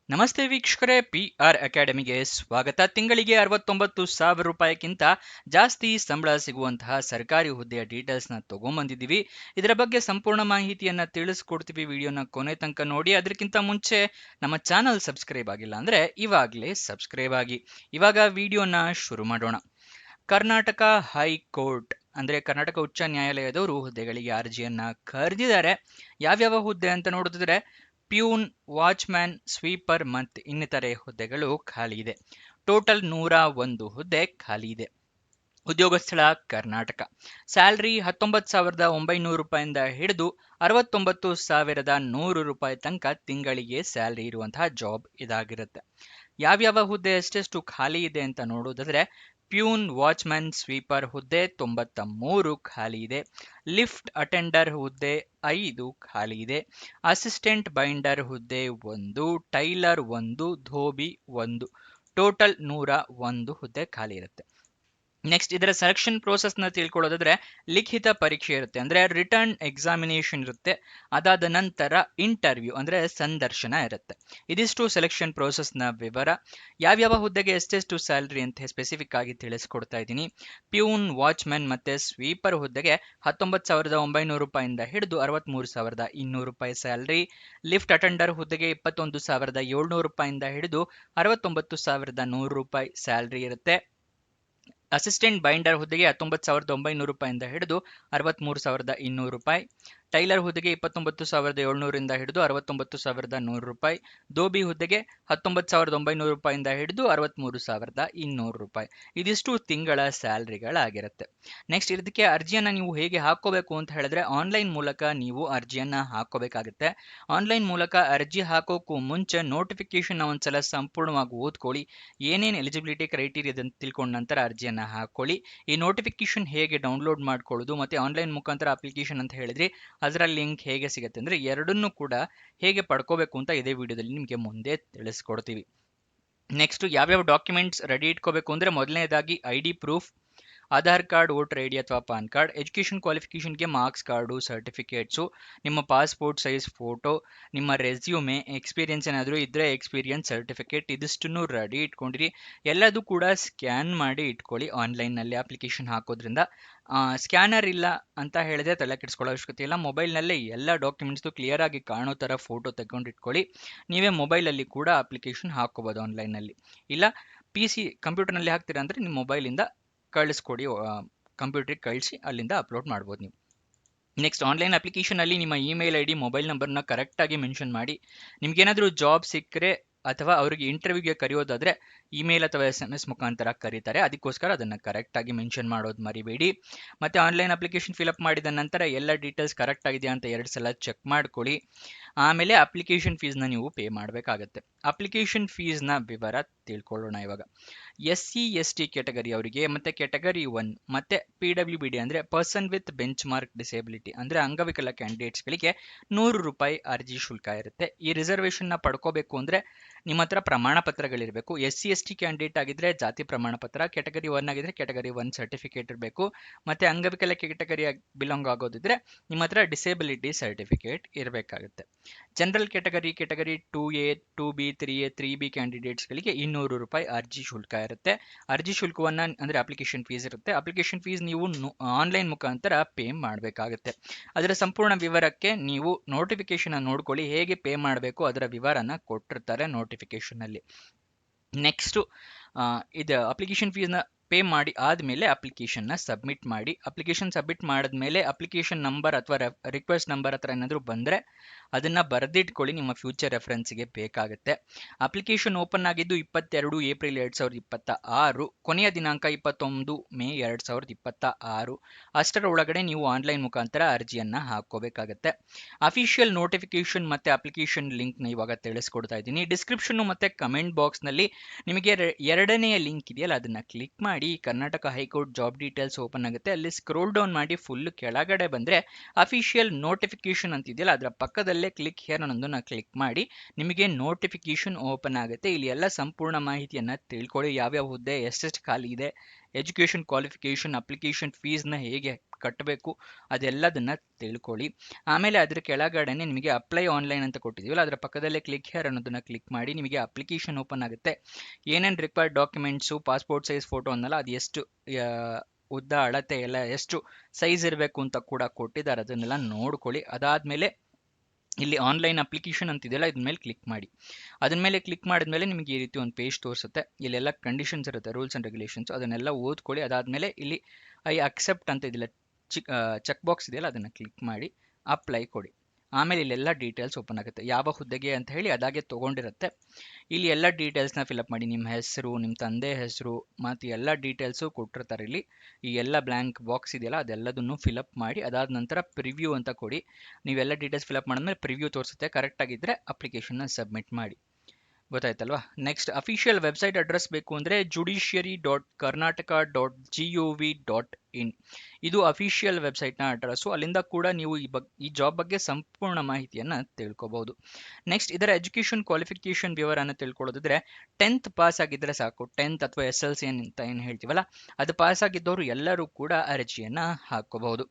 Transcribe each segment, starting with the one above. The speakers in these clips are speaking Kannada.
ನಮಸ್ತೆ ವೀಕ್ಷಕರೇ, PR ಅಕಾಡೆಮಿಗೆ ಸ್ವಾಗತ. ತಿಂಗಳಿಗೆ 69,000 ರೂಪಾಯಿಗಿಂತ ಜಾಸ್ತಿ ಸಂಬಳ ಸಿಗುವಂತಹ ಸರ್ಕಾರಿ ಹುದ್ದೆಯ ಡೀಟೇಲ್ಸ್ನ ತಗೊಂಬಂದಿದ್ದೀವಿ. ಇದರ ಬಗ್ಗೆ ಸಂಪೂರ್ಣ ಮಾಹಿತಿಯನ್ನ ತಿಳಿಸ್ಕೊಡ್ತೀವಿ. ವಿಡಿಯೋನ ಕೊನೆ ತನಕ ನೋಡಿ. ಅದಕ್ಕಿಂತ ಮುಂಚೆ ನಮ್ಮ ಚಾನಲ್ ಸಬ್ಸ್ಕ್ರೈಬ್ ಆಗಿಲ್ಲ ಅಂದ್ರೆ ಇವಾಗಲೇ ಸಬ್ಸ್ಕ್ರೈಬ್ ಆಗಿ. ಇವಾಗ ವಿಡಿಯೋನ ಶುರು ಮಾಡೋಣ. ಕರ್ನಾಟಕ ಹೈಕೋರ್ಟ್ ಅಂದ್ರೆ ಕರ್ನಾಟಕ ಉಚ್ಚ ನ್ಯಾಯಾಲಯದವರು ಹುದ್ದೆಗಳಿಗೆ ಅರ್ಜಿಯನ್ನ ಕರೆದಿದ್ದಾರೆ. ಯಾವ್ಯಾವ ಹುದ್ದೆ ಅಂತ ನೋಡಿದ್ರೆ ಪ್ಯೂನ್, ವಾಚ್ಮ್ಯಾನ್, ಸ್ವೀಪರ್ ಮತ್ತು ಇನ್ನಿತರೆ ಹುದ್ದೆಗಳು ಖಾಲಿ ಇದೆ. ಟೋಟಲ್ 101 ಹುದ್ದೆ ಖಾಲಿ ಇದೆ. ಉದ್ಯೋಗ ಸ್ಥಳ ಕರ್ನಾಟಕ. ಸ್ಯಾಲ್ರಿ 19,900 ರೂಪಾಯಿಂದ ಹಿಡಿದು 69,100 ರೂಪಾಯಿ ತನಕ ತಿಂಗಳಿಗೆ ಸ್ಯಾಲ್ರಿ ಇರುವಂತಹ ಜಾಬ್ ಇದಾಗಿರುತ್ತೆ. ಯಾವ್ಯಾವ ಹುದ್ದೆ ಎಷ್ಟೆಷ್ಟು ಖಾಲಿ ಇದೆ ಅಂತ ನೋಡೋದಾದ್ರೆ ಪ್ಯೂನ್, ವಾಚ್ಮ್ಯಾನ್, ಸ್ವೀಪರ್ ಹುದ್ದೆ 93 ಖಾಲಿ ಇದೆ. ಲಿಫ್ಟ್ ಅಟೆಂಡರ್ ಹುದ್ದೆ 5 ಖಾಲಿ ಇದೆ. ಅಸಿಸ್ಟೆಂಟ್ ಬೈಂಡರ್ ಹುದ್ದೆ 1, ಟೈಲರ್ 1, ಧೋಬಿ 1. ಟೋಟಲ್ 101 ಹುದ್ದೆ ಖಾಲಿ ಇರುತ್ತೆ. ನೆಕ್ಸ್ಟ್ ಇದರ ಸೆಲೆಕ್ಷನ್ ಪ್ರೋಸೆಸ್ ನ ತಿಳ್ಕೊಳ್ಳೋದಾದ್ರೆ ಲಿಖಿತ ಪರೀಕ್ಷೆ ಇರುತ್ತೆ, ಅಂದ್ರೆ ರಿಟರ್ನ್ ಎಕ್ಸಾಮಿನೇಷನ್ ಇರುತ್ತೆ. ಅದಾದ ನಂತರ ಇಂಟರ್ವ್ಯೂ ಅಂದ್ರೆ ಸಂದರ್ಶನ ಇರುತ್ತೆ. ಇದಿಷ್ಟು ಸೆಲೆಕ್ಷನ್ ಪ್ರೋಸೆಸ್ ನ ವಿವರ. ಯಾವ್ಯಾವ ಹುದ್ದೆಗೆ ಎಷ್ಟೆಷ್ಟು ಸ್ಯಾಲರಿ ಅಂತ ಸ್ಪೆಸಿಫಿಕ್ ಆಗಿ ತಿಳಿಸ್ಕೊಡ್ತಾ ಇದ್ದೀನಿ. ಪ್ಯೂನ್, ವಾಚ್ಮ್ಯಾನ್ ಮತ್ತೆ ಸ್ವೀಪರ್ ಹುದ್ದೆಗೆ 19,900 ರೂಪಾಯಿಂದ ಹಿಡಿದು 63,200 ರೂಪಾಯಿ ಸ್ಯಾಲರಿ. ಲಿಫ್ಟ್ ಅಟೆಂಡರ್ ಹುದ್ದೆಗೆ 21,700 ರೂಪಾಯಿಂದ ಹಿಡಿದು 69,100 ರೂಪಾಯಿ ಸ್ಯಾಲರಿ ಇರುತ್ತೆ. ಅಸಿಸ್ಟೆಂಟ್ ಬೈಂಡರ್ ಹುದ್ದೆಗೆ 19,900 ರೂಪಾಯಿಂದ ಹಿಡಿದು 63,200 ರೂಪಾಯಿ. ಟೈಲರ್ ಹುದ್ದೆಗೆ 29,700 ಹಿಡಿದು 69,100 ರೂಪಾಯಿ. ಧೋಬಿ ಹುದ್ದೆಗೆ 19,900 ರೂಪಾಯಿಂದ ಹಿಡಿದು 63,200 ರೂಪಾಯಿ. ಇದಿಷ್ಟು ತಿಂಗಳ ಸ್ಯಾಲರಿಗಳಾಗಿರುತ್ತೆ. ನೆಕ್ಸ್ಟ್ ಇದಕ್ಕೆ ಅರ್ಜಿಯನ್ನ ನೀವು ಹೇಗೆ ಹಾಕೋಬೇಕು ಅಂತ ಹೇಳಿದ್ರೆ ಆನ್ಲೈನ್ ಮೂಲಕ ನೀವು ಅರ್ಜಿಯನ್ನ ಹಾಕೋಬೇಕಾಗುತ್ತೆ. ಆನ್ಲೈನ್ ಮೂಲಕ ಅರ್ಜಿ ಹಾಕೋಕ್ಕೂ ಮುಂಚೆ ನೋಟಿಫಿಕೇಶನ್ ಒಂದ್ಸಲ ಸಂಪೂರ್ಣವಾಗಿ ಓದ್ಕೊಳ್ಳಿ. ಏನೇನು ಎಲಿಜಿಬಿಲಿಟಿ ಕ್ರೈಟೀರಿಯಾ ಅಂತ ತಿಳ್ಕೊಂಡ ನಂತರ ಅರ್ಜಿಯನ್ನ ಹಾಕೊಳ್ಳಿ. ಈ ನೋಟಿಫಿಕೇಶನ್ ಹೇಗೆ ಡೌನ್ಲೋಡ್ ಮಾಡ್ಕೊಳ್ಳೋದು ಮತ್ತೆ ಆನ್ಲೈನ್ ಮುಖಾಂತರ ಅಪ್ಲಿಕೇಶನ್ ಅಂತ ಹೇಳಿದ್ರಿ ಅದರ ಲಿಂಕ್ ಹೇಗೆ ಸಿಗುತ್ತೆ ಅಂದ್ರೆ ಎರಡನ್ನೂ ಕೂಡ ಹೇಗೆ ಪಡ್ಕೋಬೇಕು ಅಂತ ಇದೇ ವಿಡಿಯೋದಲ್ಲಿ ನಿಮಗೆ ಮುಂದೆ ತಿಳಿಸ್ಕೊಡ್ತೀವಿ. ನೆಕ್ಸ್ಟ್ ಯಾವ್ಯಾವ ಡಾಕ್ಯುಮೆಂಟ್ಸ್ ರೆಡಿ ಇಟ್ಕೋಬೇಕು ಅಂದ್ರೆ ಮೊದಲನೇದಾಗಿ ID proof, Aadhaar card, voter ID ಅಥವಾ ಪಾನ್ ಕಾರ್ಡ್, ಎಜುಕೇಷನ್ ಕ್ವಾಲಿಫಿಕೇಷನ್ಗೆ ಮಾರ್ಕ್ಸ್ ಕಾರ್ಡು, ಸರ್ಟಿಫಿಕೇಟ್ಸು, ನಿಮ್ಮ ಪಾಸ್ಪೋರ್ಟ್ ಸೈಜ್ ಫೋಟೋ, ನಿಮ್ಮ ರೆಸ್ಯೂಮೆ, ಎಕ್ಸ್ಪೀರಿಯನ್ಸ್ ಏನಾದರೂ ಇದ್ದರೆ ಎಕ್ಸ್ಪೀರಿಯನ್ಸ್ ಸರ್ಟಿಫಿಕೇಟ್, ಇದಿಷ್ಟನ್ನು ರೆಡಿ ಇಟ್ಕೊಂಡಿರಿ. ಎಲ್ಲದೂ ಕೂಡ ಸ್ಕ್ಯಾನ್ ಮಾಡಿ ಇಟ್ಕೊಳ್ಳಿ. ಆನ್ಲೈನ್ನಲ್ಲಿ ಅಪ್ಲಿಕೇಶನ್ ಹಾಕೋದ್ರಿಂದ ಸ್ಕ್ಯಾನರ್ ಇಲ್ಲ ಅಂತ ಹೇಳಿದ್ರೆ ತಲೆ ಕೆಡಿಸ್ಕೊಳ್ಳೋ ಅವಶ್ಯಕತೆ ಇಲ್ಲ. ಮೊಬೈಲ್ನಲ್ಲೇ ಎಲ್ಲ ಡಾಕ್ಯುಮೆಂಟ್ಸು ಕ್ಲಿಯರ್ ಆಗಿ ಕಾಣೋ ಥರ ಫೋಟೋ ತೆಗೆದು ಇಟ್ಕೊಳ್ಳಿ. ನೀವೇ ಮೊಬೈಲಲ್ಲಿ ಕೂಡ ಅಪ್ಲಿಕೇಶನ್ ಹಾಕೋಬೋದು ಆನ್ಲೈನ್ನಲ್ಲಿ. ಇಲ್ಲ PC ಕಂಪ್ಯೂಟರ್ನಲ್ಲಿ ಹಾಕ್ತೀರಾ ಅಂದರೆ ನಿಮ್ಮ ಮೊಬೈಲಿಂದ ಕಳಿಸ್ಕೊಡಿ, ಕಂಪ್ಯೂಟರ್ಗೆ ಕಳಿಸಿ ಅಲ್ಲಿಂದ ಅಪ್ಲೋಡ್ ಮಾಡ್ಬೋದು ನೀವು. ನೆಕ್ಸ್ಟ್ ಆನ್ಲೈನ್ ಅಪ್ಲಿಕೇಶನ್ ಅಲ್ಲಿ ನಿಮ್ಮ ಇಮೇಲ್ ID, ಮೊಬೈಲ್ ನಂಬರ್ನ ಕರೆಕ್ಟಾಗಿ ಮೆನ್ಷನ್ ಮಾಡಿ. ನಿಮ್ಗೇನಾದರೂ ಜಾಬ್ ಸಿಕ್ಕರೆ ಅಥವಾ ಅವರಿಗೆ ಇಂಟರ್ವ್ಯೂಗೆ ಕರೆಯೋದಾದ್ರೆ ಇಮೇಲ್ ಅಥವಾ SMS ಮುಖಾಂತರ ಕರೀತಾರೆ, ಅದಕ್ಕೋಸ್ಕರ ಅದನ್ನು ಕರೆಕ್ಟಾಗಿ ಮೆನ್ಷನ್ ಮಾಡೋದು ಮರಿಬೇಡಿ. ಮತ್ತೆ ಆನ್ಲೈನ್ ಅಪ್ಲಿಕೇಶನ್ ಫಿಲಪ್ ಮಾಡಿದ ನಂತರ ಎಲ್ಲ ಡೀಟೇಲ್ಸ್ ಕರೆಕ್ಟ್ ಆಗಿದೆಯಾ ಅಂತ 2 ಸಲ ಚೆಕ್ ಮಾಡ್ಕೊಳ್ಳಿ. ಆಮೇಲೆ ಅಪ್ಲಿಕೇಶನ್ ಫೀಸ್ನ ನೀವು ಪೇ ಮಾಡಬೇಕಾಗತ್ತೆ. ಅಪ್ಲಿಕೇಶನ್ ಫೀಸ್ನ ವಿವರ ತಿಳ್ಕೊಳ್ಳೋಣ ಇವಾಗ. SC ST ಕ್ಯಾಟಗರಿ ಅವರಿಗೆ ಮತ್ತೆ ಕ್ಯಾಟಗರಿ 1 ಮತ್ತೆ PWBD ಅಂದ್ರೆ person with bench mark disability ಅಂದ್ರೆ ಅಂಗವಿಕಲ ಕ್ಯಾಂಡಿಡೇಟ್ಸ್ಗಳಿಗೆ 100 ರೂಪಾಯಿ ಅರ್ಜಿ ಶುಲ್ಕ ಇರುತ್ತೆ. ಈ ರಿಸರ್ವೇಷನ್ನ ಪಡ್ಕೋಬೇಕು ಅಂದ್ರೆ ನಿಮ್ಮ ಹತ್ರ ಪ್ರಮಾಣ ಪತ್ರಗಳಿರಬೇಕು. SC ST ಕ್ಯಾಂಡಿಡೇಟ್ ಆಗಿದ್ರೆ ಜಾತಿ ಪ್ರಮಾಣ ಪತ್ರ, ಕ್ಯಾಟಗರಿ 1 ಆಗಿದ್ರೆ ಕ್ಯಾಟಗರಿ 1 ಸರ್ಟಿಫಿಕೇಟ್ ಇರಬೇಕು. ಮತ್ತೆ ಅಂಗವಿಕಲ ಕ್ಯಾಟಗರಿ ಬಿಲಾಂಗ್ ಆಗೋದಿದ್ರೆ ನಿಮ್ಮ ಹತ್ರ ಡಿಸೇಬಿಲಿಟಿ ಸರ್ಟಿಫಿಕೇಟ್ ಇರಬೇಕಾಗುತ್ತೆ. General category 2A, 2B, 3A, 3B ಕ್ಯಾಂಡಿಡೇಟ್ಸ್ಗಳಿಗೆ 200 ರೂಪಾಯಿ ಅರ್ಜಿ ಶುಲ್ಕ ಇರುತ್ತೆ. ಅರ್ಜಿ ಶುಲ್ಕವನ್ನ ಅಂದ್ರೆ ಅಪ್ಲಿಕೇಶನ್ ಫೀಸ್ ಇರುತ್ತೆ. ಅಪ್ಲಿಕೇಶನ್ ಫೀಸ್ ನೀವು ಆನ್ಲೈನ್ ಮುಖಾಂತರ ಪೇ ಮಾಡಬೇಕಾಗುತ್ತೆ. ಅದರ ಸಂಪೂರ್ಣ ವಿವರಕ್ಕೆ ನೀವು ನೋಟಿಫಿಕೇಶನ್ ನೋಡ್ಕೊಳ್ಳಿ, ಹೇಗೆ ಪೇ ಮಾಡಬೇಕು ಅದರ ವಿವರನ ಕೊಟ್ಟಿರ್ತಾರೆ ನೋಟಿಫಿಕೇಶನ್ ಅಲ್ಲಿ. ನೆಕ್ಸ್ಟ್ ಇದು ಅಪ್ಲಿಕೇಶನ್ ಫೀಸ್ನ ಪೇ ಮಾಡಿ ಆದಮೇಲೆ ಅಪ್ಲಿಕೇಶನ್ನ ಸಬ್ಮಿಟ್ ಮಾಡಿ. ಅಪ್ಲಿಕೇಶನ್ ಸಬ್ಮಿಟ್ ಮಾಡಿದ್ಮೇಲೆ ಅಪ್ಲಿಕೇಶನ್ ನಂಬರ್ ಅಥವಾ ರಿಕ್ವೆಸ್ಟ್ ನಂಬರ್ ಹತ್ರ ಏನಾದರೂ ಬಂದರೆ ಅದನ್ನು ಬರೆದಿಟ್ಕೊಳ್ಳಿ, ನಿಮ್ಮ ಫ್ಯೂಚರ್ ರೆಫರೆನ್ಸ್ಗೆ ಬೇಕಾಗುತ್ತೆ. ಅಪ್ಲಿಕೇಶನ್ ಓಪನ್ ಆಗಿದ್ದು 22 ಏಪ್ರಿಲ್ 2026, ಕೊನೆಯ ದಿನಾಂಕ 21 ಮೇ 2026. ಅಷ್ಟರ ಒಳಗಡೆ ನೀವು ಆನ್ಲೈನ್ ಮುಖಾಂತರ ಅರ್ಜಿಯನ್ನು ಹಾಕೋಬೇಕಾಗತ್ತೆ. ಅಫಿಷಿಯಲ್ ನೋಟಿಫಿಕೇಶನ್ ಮತ್ತು ಅಪ್ಲಿಕೇಶನ್ ಲಿಂಕ್ನ ಇವಾಗ ತಿಳಿಸ್ಕೊಡ್ತಾ ಇದ್ದೀನಿ. ಡಿಸ್ಕ್ರಿಪ್ಷನ್ ಮತ್ತು ಕಮೆಂಟ್ ಬಾಕ್ಸ್ನಲ್ಲಿ ನಿಮಗೆ ಎರಡನೆಯ ಲಿಂಕ್ ಇದೆಯಲ್ಲ ಅದನ್ನು ಕ್ಲಿಕ್ ಮಾಡಿ. Karnataka high court job details open ಆಗುತ್ತೆ. ಅಲ್ಲಿ ಸ್ಕ್ರೋಲ್ ಡೌನ್ ಮಾಡಿ ಫುಲ್ ಕೆಳಗಡೆ ಬಂದರೆ ಅಫಿಷಿಯಲ್ ನೋಟಿಫಿಕೇಶನ್ ಅಂತಿದೆಯಲ್ಲ ಅದರ ಪಕ್ಕದಲ್ಲೇ ಕ್ಲಿಕ್ ಹಿಯರ್ ಅನ್ನೋದನ್ನ ಕ್ಲಿಕ್ ಮಾಡಿ. ನಿಮಗೆ ನೋಟಿಫಿಕೇಶನ್ ಓಪನ್ ಆಗುತ್ತೆ. ಇಲ್ಲಿ ಎಲ್ಲ ಸಂಪೂರ್ಣ ಮಾಹಿತಿಯನ್ನು ತಿಳ್ಕೊಳ್ಳಿ. ಯಾವ್ಯಾವ ಹುದ್ದೆ ಎಷ್ಟೆಷ್ಟು ಖಾಲಿ ಇದೆ ಎಜುಕೇಷನ್ ಕ್ವಾಲಿಫಿಕೇಷನ್, ಅಪ್ಲಿಕೇಶನ್ ಫೀಸ್ನ ಹೇಗೆ ಕಟ್ಟಬೇಕು ಅದೆಲ್ಲದನ್ನ ತಿಳ್ಕೊಳ್ಳಿ. ಆಮೇಲೆ ಅದ್ರ ಕೆಳಗಡೆನೆ ನಿಮಗೆ ಅಪ್ಲೈ ಆನ್ಲೈನ್ ಅಂತ ಕೊಟ್ಟಿದ್ದೀವಲ್ಲ, ಅದರ ಪಕ್ಕದಲ್ಲೇ ಕ್ಲಿಕ್ ಹೇರ್ ಅನ್ನೋದನ್ನ ಕ್ಲಿಕ್ ಮಾಡಿ ನಿಮಗೆ ಅಪ್ಲಿಕೇಶನ್ ಓಪನ್ ಆಗುತ್ತೆ. ಏನೇನು required documents, passport size photo ಅನ್ನಲ್ಲ, ಅದು ಎಷ್ಟು ಉದ್ದ ಅಳತೆ ಎಲ್ಲ ಎಷ್ಟು ಸೈಜ್ ಇರಬೇಕು ಅಂತ ಕೂಡ ಕೊಟ್ಟಿದ್ದಾರೆ, ಅದನ್ನೆಲ್ಲ ನೋಡ್ಕೊಳ್ಳಿ. ಅದಾದ್ಮೇಲೆ ಇಲ್ಲಿ ಆನ್ಲೈನ್ ಅಪ್ಲಿಕೇಶನ್ ಅಂತಿದೆಯಲ್ಲ, ಇದ್ರ ಮೇಲೆ ಕ್ಲಿಕ್ ಮಾಡಿ. ಅದ್ರ ಮೇಲೆ ಕ್ಲಿಕ್ ಮಾಡಿದ್ಮೇಲೆ ನಿಮಗೆ ಈ ರೀತಿ ಒಂದು ಪೇಜ್ ತೋರಿಸುತ್ತೆ. ಇಲ್ಲೆಲ್ಲ ಕಂಡೀಷನ್ಸ್ ಇರುತ್ತೆ, ರೂಲ್ಸ್ ಅಂಡ್ ರೆಗ್ಯುಲೇಷನ್ಸ್, ಅದನ್ನೆಲ್ಲ ಓದ್ಕೊಳ್ಳಿ. ಅದಾದ್ಮೇಲೆ ಇಲ್ಲಿ ಐ ಅಕ್ಸೆಪ್ಟ್ ಅಂತ ಇದಿಲ್ಲ, ಚೆಕ್ ಬಾಕ್ಸ್ ಇದೆಯಲ್ಲ ಅದನ್ನು ಕ್ಲಿಕ್ ಮಾಡಿ ಅಪ್ಲೈ ಕೊಡಿ. ಆಮೇಲೆ ಇಲ್ಲೆಲ್ಲ ಡೀಟೇಲ್ಸ್ ಓಪನ್ ಆಗುತ್ತೆ, ಯಾವ ಹುದ್ದೆಗೆ ಅಂತ ಹೇಳಿ ಅದಾಗೆ ತೊಗೊಂಡಿರುತ್ತೆ. ಇಲ್ಲಿ ಎಲ್ಲ ಡೀಟೇಲ್ಸ್ನ ಫಿಲಪ್ ಮಾಡಿ, ನಿಮ್ಮ ಹೆಸರು, ನಿಮ್ಮ ತಂದೆ ಹೆಸರು ಮತ್ತು ಎಲ್ಲ ಡೀಟೇಲ್ಸು ಕೊಟ್ಟಿರ್ತಾರೆ. ಇಲ್ಲಿ ಈ ಎಲ್ಲ ಬ್ಲ್ಯಾಂಕ್ ಬಾಕ್ಸ್ ಇದೆಯಲ್ಲ ಅದೆಲ್ಲದನ್ನು ಫಿಲಪ್ ಮಾಡಿ ಅದಾದ ನಂತರ ಪ್ರಿವ್ಯೂ ಅಂತ ಕೊಡಿ. ನೀವೆಲ್ಲ ಡೀಟೇಲ್ಸ್ ಫಿಲಪ್ ಮಾಡಿದ್ಮೇಲೆ ಪ್ರಿವ್ಯೂ ತೋರಿಸುತ್ತೆ, ಕರೆಕ್ಟ್ ಆಗಿದ್ದರೆ ಅಪ್ಲಿಕೇಶನ್ನ ಸಬ್ಮಿಟ್ ಮಾಡಿ. ಗೊತ್ತಾಯ್ತಲ್ವಾ? ನೆಕ್ಸ್ಟ್ ಅಫಿಷಿಯಲ್ ವೆಬ್ಸೈಟ್ ಅಡ್ರೆಸ್ ಬೇಕು ಅಂದರೆ judiciary.karnataka.gov.in ಇದು ಅಫಿಷಿಯಲ್ ವೆಬ್ಸೈಟ್ನ ಅಡ್ರೆಸ್ಸು. ಅಲ್ಲಿಂದ ಕೂಡ ನೀವು ಈ ಜಾಬ್ ಬಗ್ಗೆ ಸಂಪೂರ್ಣ ಮಾಹಿತಿಯನ್ನು ತಿಳ್ಕೊಬಹುದು. ನೆಕ್ಸ್ಟ್ ಇದರ ಎಜುಕೇಷನ್ ಕ್ವಾಲಿಫಿಕೇಷನ್ ವಿವರನ ತಿಳ್ಕೊಳ್ಳೋದಿದ್ರೆ 10th ಪಾಸ್ ಆಗಿದ್ದರೆ ಸಾಕು. 10th ಅಥವಾ SLC ಅಂತ ಏನು ಹೇಳ್ತೀವಲ್ಲ, ಅದು ಪಾಸ್ ಆಗಿದ್ದವರು ಎಲ್ಲರೂ ಕೂಡ ಅರ್ಜಿಯನ್ನು ಹಾಕೋಬಹುದು.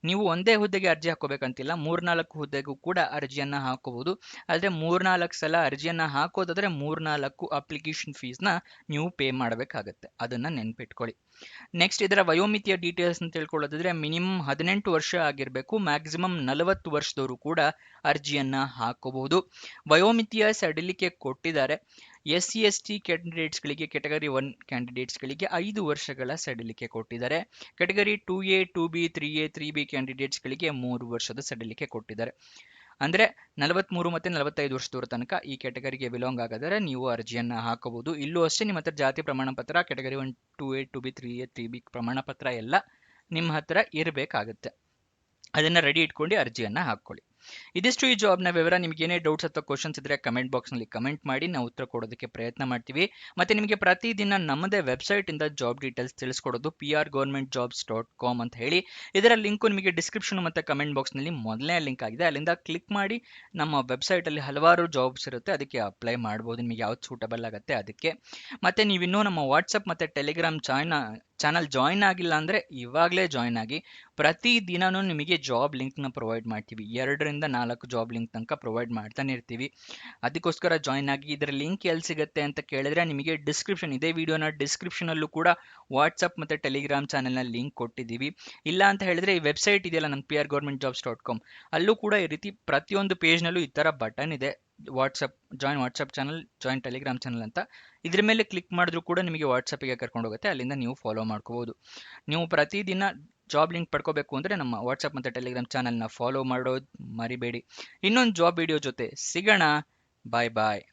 ನೀವು ಒಂದೇ ಹುದ್ದೆಗೆ ಅರ್ಜಿ ಹಾಕೋಬೇಕಂತಿಲ್ಲ, 3-4 ಹುದ್ದೆಗೂ ಕೂಡ ಅರ್ಜಿಯನ್ನು ಹಾಕೋಬಹುದು. ಆದರೆ 3-4 ಸಲ ಅರ್ಜಿಯನ್ನು ಹಾಕೋದಾದರೆ 3-4 ಅಪ್ಲಿಕೇಶನ್ ಫೀಸ್ನ ನೀವು ಪೇ ಮಾಡಬೇಕಾಗತ್ತೆ, ಅದನ್ನು ನೆನ್ಪಿಟ್ಕೊಳ್ಳಿ. ನೆಕ್ಸ್ಟ್ ಇದರ ವಯೋಮಿತಿಯ ಡೀಟೇಲ್ಸ್ನ ತಿಳ್ಕೊಳ್ಳೋದಾದ್ರೆ ಮಿನಿಮಮ್ 18 ವರ್ಷ ಆಗಿರಬೇಕು, ಮ್ಯಾಕ್ಸಿಮಮ್ 40 ವರ್ಷದವರು ಕೂಡ ಅರ್ಜಿಯನ್ನು ಹಾಕೋಬಹುದು. ವಯೋಮಿತಿಯ ಸಡಿಲಿಕೆ ಕೊಟ್ಟಿದ್ದಾರೆ. SC/ST ಕ್ಯಾಂಡಿಡೇಟ್ಸ್ಗಳಿಗೆ, ಕ್ಯಾಟಗರಿ 1 ಕ್ಯಾಂಡಿಡೇಟ್ಸ್ಗಳಿಗೆ 5 ವರ್ಷಗಳ ಸಡಿಲಿಕೆ ಕೊಟ್ಟಿದ್ದಾರೆ. Category 2A, 2B, 3A, 3B ಕ್ಯಾಂಡಿಡೇಟ್ಸ್ಗಳಿಗೆ 3 ವರ್ಷದ ಸಡಿಲಿಕೆ ಕೊಟ್ಟಿದ್ದಾರೆ. ಅಂದರೆ 43 ಮತ್ತು 45 ವರ್ಷದವರ ತನಕ ಈ ಕ್ಯಾಟಗರಿಗೆ ಬಿಲಾಂಗ್ ಆಗಿದರೆ ನೀವು ಅರ್ಜಿಯನ್ನು ಹಾಕಬಹುದು. ಇಲ್ಲೂ ಅಷ್ಟೇ ನಿಮ್ಮ ಹತ್ರ ಜಾತಿ ಪ್ರಮಾಣ ಪತ್ರ, category 1, 2A, 2B, 3A, 3B ಪ್ರಮಾಣ ಪತ್ರ ಎಲ್ಲ ನಿಮ್ಮ ಹತ್ರ ಇರಬೇಕಾಗುತ್ತೆ. ಅದನ್ನು ರೆಡಿ ಇಟ್ಕೊಂಡು ಅರ್ಜಿಯನ್ನು ಹಾಕ್ಕೊಳ್ಳಿ. ಇದಿಷ್ಟು ಈ ಜಾಬ್ನ ವಿವರ. ನಿಮ್ಗೆ ಏನೇ ಡೌಟ್ಸ್ ಅಥವಾ ಕ್ವಶನ್ಸ್ ಇದ್ರೆ ಕಮೆಂಟ್ ಬಾಕ್ಸ್ನಲ್ಲಿ ಕಮೆಂಟ್ ಮಾಡಿ, ನಾವು ಉತ್ತರ ಕೊಡೋದಕ್ಕೆ ಪ್ರಯತ್ನ ಮಾಡ್ತೀವಿ. ಮತ್ತೆ ನಿಮಗೆ ಪ್ರತಿದಿನ ನಮ್ಮದೇ ವೆಬ್ಸೈಟಿಂದ ಜಾಬ್ ಡೀಟೇಲ್ಸ್ ತಿಳಿಸ್ಕೊಡೋದು prgovernmentjobs.com ಅಂತ ಹೇಳಿ. ಇದರ ಲಿಂಕು ನಿಮಗೆ ಡಿಸ್ಕ್ರಿಪ್ಷನ್ ಮತ್ತು ಕಮೆಂಟ್ ಬಾಕ್ಸ್ನಲ್ಲಿ ಮೊದಲನೇ ಲಿಂಕ್ ಆಗಿದೆ, ಅಲ್ಲಿಂದ ಕ್ಲಿಕ್ ಮಾಡಿ ನಮ್ಮ ವೆಬ್ಸೈಟಲ್ಲಿ ಹಲವಾರು ಜಾಬ್ಸ್ ಇರುತ್ತೆ, ಅದಕ್ಕೆ ಅಪ್ಲೈ ಮಾಡ್ಬೋದು, ನಿಮಗೆ ಯಾವ್ದು ಸೂಟಬಲ್ ಆಗುತ್ತೆ ಅದಕ್ಕೆ. ಮತ್ತು ನೀವಿನ್ನೂ ನಮ್ಮ ವಾಟ್ಸಪ್ ಮತ್ತು ಟೆಲಿಗ್ರಾಮ್ ಚಾನಲ್ ಜಾಯಿನ್ ಆಗಿಲ್ಲ ಅಂದರೆ ಇವಾಗಲೇ ಜಾಯಿನ್ ಆಗಿ. ಪ್ರತಿ ದಿನನೂ ನಿಮಗೆ ಜಾಬ್ ಲಿಂಕ್ನ ಪ್ರೊವೈಡ್ ಮಾಡ್ತೀವಿ, 2-4 ಜಾಬ್ ಲಿಂಕ್ ತನಕ ಪ್ರೊವೈಡ್ ಮಾಡ್ತಾನೆ ಇರ್ತೀವಿ. ಅದಕ್ಕೋಸ್ಕರ ಜಾಯಿನ್ ಆಗಿ. ಇದರ ಲಿಂಕ್ ಎಲ್ಲಿ ಸಿಗುತ್ತೆ ಅಂತ ಕೇಳಿದ್ರೆ ನಿಮಗೆ ಡಿಸ್ಕ್ರಿಪ್ಷನ್, ಇದೇ ವಿಡಿಯೋನ ಡಿಸ್ಕ್ರಿಪ್ಷನಲ್ಲೂ ಕೂಡ ವಾಟ್ಸಪ್ ಮತ್ತು ಟೆಲಿಗ್ರಾಮ್ ಚಾನಲ್ನ ಲಿಂಕ್ ಕೊಟ್ಟಿದ್ದೀವಿ. ಇಲ್ಲ ಅಂತ ಹೇಳಿದ್ರೆ ಈ ವೆಬ್ಸೈಟ್ ಇದೆಯಲ್ಲ ನಮ್ಮ prgovernmentjobs.com, ಅಲ್ಲೂ ಕೂಡ ಈ ರೀತಿ ಪ್ರತಿಯೊಂದು ಪೇಜ್ನಲ್ಲೂ ಈ ಥರ ಬಟನ್ ಇದೆ, join WhatsApp channel, join Telegram channel ಅಂತ. ಇದ್ರ ಮೇಲೆ ಕ್ಲಿಕ್ ಮಾಡಿದ್ರು ಕೂಡ ನಿಮಗೆ ವಾಟ್ಸಪ್ಗೆ ಕರ್ಕೊಂಡು ಹೋಗುತ್ತೆ, ಅಲ್ಲಿಂದ ನೀವು ಫಾಲೋ ಮಾಡ್ಕೋಬಹುದು. ನೀವು ಪ್ರತಿದಿನ ಜಾಬ್ ಲಿಂಕ್ ಪಡ್ಕೋಬೇಕು ಅಂದರೆ ನಮ್ಮ ವಾಟ್ಸಪ್ ಮತ್ತು ಟೆಲಿಗ್ರಾಮ್ ಚಾನಲ್ನ ಫಾಲೋ ಮಾಡೋದು ಮರಿಬೇಡಿ. ಇನ್ನೊಂದು ಜಾಬ್ ವಿಡಿಯೋ ಜೊತೆ ಸಿಗೋಣ. ಬಾಯ್ ಬಾಯ್.